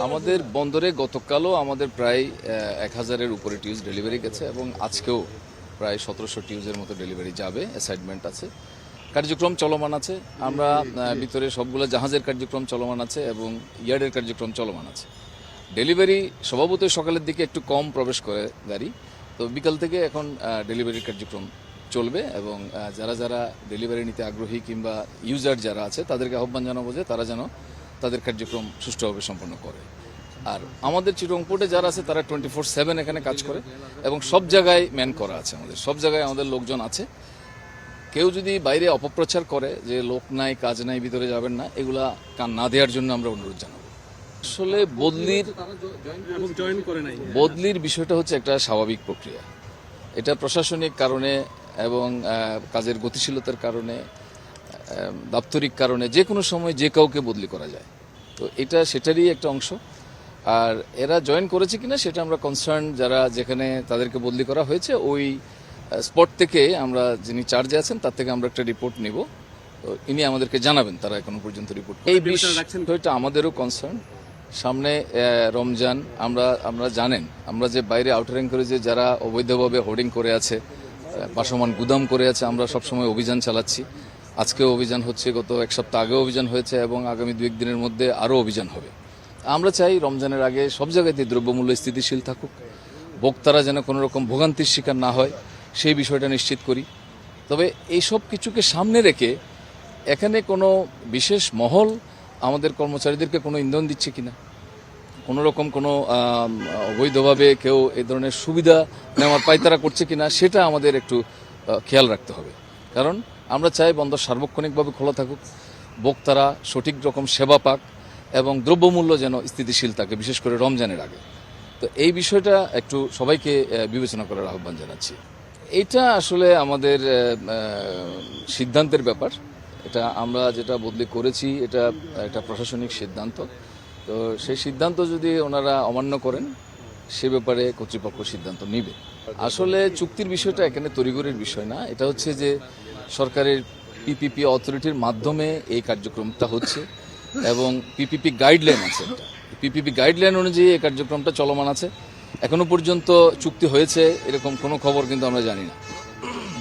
আমাদের বন্দরে গতকালও আমাদের প্রায় 1000-এর উপরে টিউজ ডেলিভারি গেছে এবং আজকেও প্রায় 1700 টিউজের মতো ডেলিভারি যাবে, অ্যাসাইনমেন্ট আছে, কার্যক্রম চলমান আছে। আমরা ভিতরে সবগুলো জাহাজের কার্যক্রম চলমান আছে এবং ইয়ার্ডের কার্যক্রম চলমান আছে। ডেলিভারি স্বভাবতই সকালের দিকে একটু কম প্রবেশ করে গাড়ি, তো বিকাল থেকে এখন ডেলিভারির কার্যক্রম চলবে এবং যারা যারা ডেলিভারি নিতে আগ্রহী কিংবা ইউজার যারা আছে তাদেরকে আহ্বান জানাবো যে তারা যেন তাদের কার্যক্রম সুষ্ঠুভাবে সম্পন্ন করে। আর আমাদের চিটং পোর্টে যারা আছে তারা 24/7 এখানে কাজ করে এবং সব জায়গায় ম্যান করা আছে, আমাদের সব জায়গায় আমাদের লোকজন আছে। কেউ যদি বাইরে অপপ্রচার করে যে লোক নাই, কাজ নাই, ভিতরে যাবেন না, এগুলা কান না দেওয়ার জন্য আমরা অনুরোধ জানাবো। আসলে বদলির বিষয়টা হচ্ছে একটা স্বাভাবিক প্রক্রিয়া। এটা প্রশাসনিক কারণে এবং কাজের গতিশীলতার কারণে, দাপ্তরিক কারণে যে কোনো সময় যে কাউকে বদলি করা যায়, তো এটা সেটারই একটা অংশ। আর এরা জয়েন করেছে কিনা সেটা আমরা কনসার্ন যারা যেখানে তাদেরকে বদলি করা হয়েছে ওই স্পট থেকে আমরা যিনি চার্জে আছেন তার থেকে আমরা একটা রিপোর্ট নিব, তো ইনি আমাদেরকে জানাবেন তারা এখনো পর্যন্ত রিপোর্ট। এই বিষয়টা আমাদেরও কনসার্ন। সামনে রমজান, আমরা জানেন আমরা যে বাইরে আউটার অ্যাঙ্করেজে যারা অবৈধভাবে হোর্ডিং করে আছে, বাসমান গুদাম করে আছে, আমরা সবসময় অভিযান চালাচ্ছি। আজকেও অভিযান হচ্ছে, গত এক সপ্তাহ আগেও অভিযান হয়েছে এবং আগামী 2-1 দিনের মধ্যে আরও অভিযান হবে। আমরা চাই রমজানের আগে সব জায়গাতেই দ্রব্যমূল্য স্থিতিশীল থাকুক, ভোক্তারা যেন কোনো রকম ভোগান্তির শিকার না হয় সেই বিষয়টা নিশ্চিত করি। তবে এই সব কিছুকে সামনে রেখে এখানে কোনো বিশেষ মহল আমাদের কর্মচারীদেরকে কোনো ইন্ধন দিচ্ছে কিনা, কোনো রকম কোনো অবৈধভাবে কেউ এই ধরনের সুবিধা নেওয়ার পায়তারা করছে কিনা সেটা আমাদের একটু খেয়াল রাখতে হবে। কারণ আমরা চাই বন্দর সার্বক্ষণিকভাবে খোলা থাকুক, ভোক্তারা সঠিক রকম সেবা পাক এবং দ্রব্যমূল্য যেন স্থিতিশীল থাকে, বিশেষ করে রমজানের আগে। তো এই বিষয়টা একটু সবাইকে বিবেচনা করার আহ্বান জানাচ্ছি। এটা আসলে আমাদের সিদ্ধান্তের ব্যাপার। এটা আমরা যেটা বদলি করেছি এটা একটা প্রশাসনিক সিদ্ধান্ত, তো সেই সিদ্ধান্ত যদি ওনারা অমান্য করেন সে ব্যাপারে কর্তৃপক্ষ সিদ্ধান্ত নেবে। আসলে চুক্তির বিষয়টা এখানে তড়িঘড়ির বিষয় না, এটা হচ্ছে যে সরকারের পিপিপি অথরিটির মাধ্যমে এই কার্যক্রমটা হচ্ছে এবং পিপিপি গাইডলাইন আছে, পিপিপি গাইডলাইন অনুযায়ী এই কার্যক্রমটা চলমান আছে। এখনো পর্যন্ত চুক্তি হয়েছে এরকম কোনো খবর কিন্তু আমরা জানি না।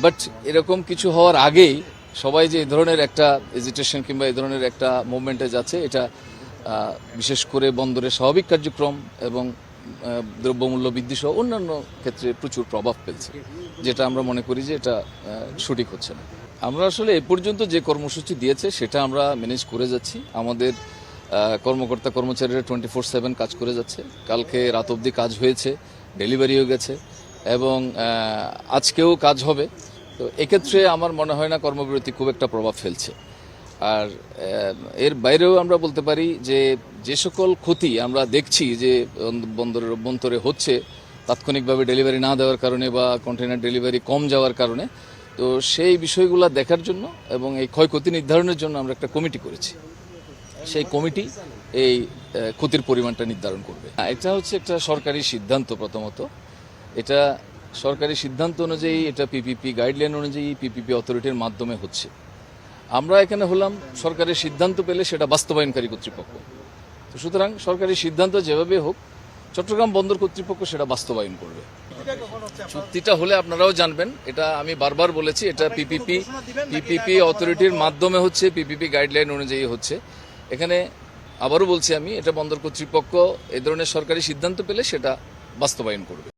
বাট এরকম কিছু হওয়ার আগেই সবাই যে এই ধরনের একটা এজিটেশন কিংবা এই ধরনের একটা মুভমেন্টে যাচ্ছে, এটা বিশেষ করে বন্দরের স্বাভাবিক কার্যক্রম এবং দ্রব্যমূল্য বৃদ্ধি সহ অন্যান্য ক্ষেত্রে প্রচুর প্রভাব ফেলছে, যেটা আমরা মনে করি যে এটা সঠিক হচ্ছে না। আমরা আসলে এ পর্যন্ত যে কর্মসূচি দিয়েছে সেটা আমরা ম্যানেজ করে যাচ্ছি। আমাদের কর্মকর্তা কর্মচারীরা 24/7 কাজ করে যাচ্ছে। কালকে রাত অবধি কাজ হয়েছে, ডেলিভারিও গেছে এবং আজকেও কাজ হবে। তো এক্ষেত্রে আমার মনে হয় না কর্মবিরতি খুব একটা প্রভাব ফেলছে। আর এর বাইরেও আমরা বলতে পারি যে যে সকল ক্ষতি আমরা দেখছি যে বন্দরের অভ্যন্তরে হচ্ছে তাৎক্ষণিকভাবে ডেলিভারি না দেওয়ার কারণে বা কন্টেনার ডেলিভারি কম যাওয়ার কারণে, তো সেই বিষয়গুলো দেখার জন্য এবং এই ক্ষয়ক্ষতি নির্ধারণের জন্য আমরা একটা কমিটি করেছি। সেই কমিটি এই ক্ষতির পরিমাণটা নির্ধারণ করবে। এটা হচ্ছে একটা সরকারি সিদ্ধান্ত। প্রথমত এটা সরকারি সিদ্ধান্ত অনুযায়ী, এটা পিপিপি গাইডলাইন অনুযায়ী পিপিপি অথরিটির মাধ্যমে হচ্ছে। আমরা এখানে হলাম সরকারের সিদ্ধান্ত পেলে সেটা বাস্তবায়নকারী কর্তৃপক্ষ। তো সুতরাং সরকারি সিদ্ধান্ত যেভাবে হোক চট্টগ্রাম বন্দর কর্তৃপক্ষ সেটা বাস্তবায়ন করবে। চুক্তিটা হলে আপনারাও জানবেন, এটা আমি বারবার বলেছি, এটা পিপিপি অথরিটির মাধ্যমে হচ্ছে, পিপিপি গাইডলাইন অনুযায়ী হচ্ছে। এখানে আবারও বলছি আমি, এটা বন্দর কর্তৃপক্ষ এই ধরনের সরকারি সিদ্ধান্ত পেলে সেটা বাস্তবায়ন করবে।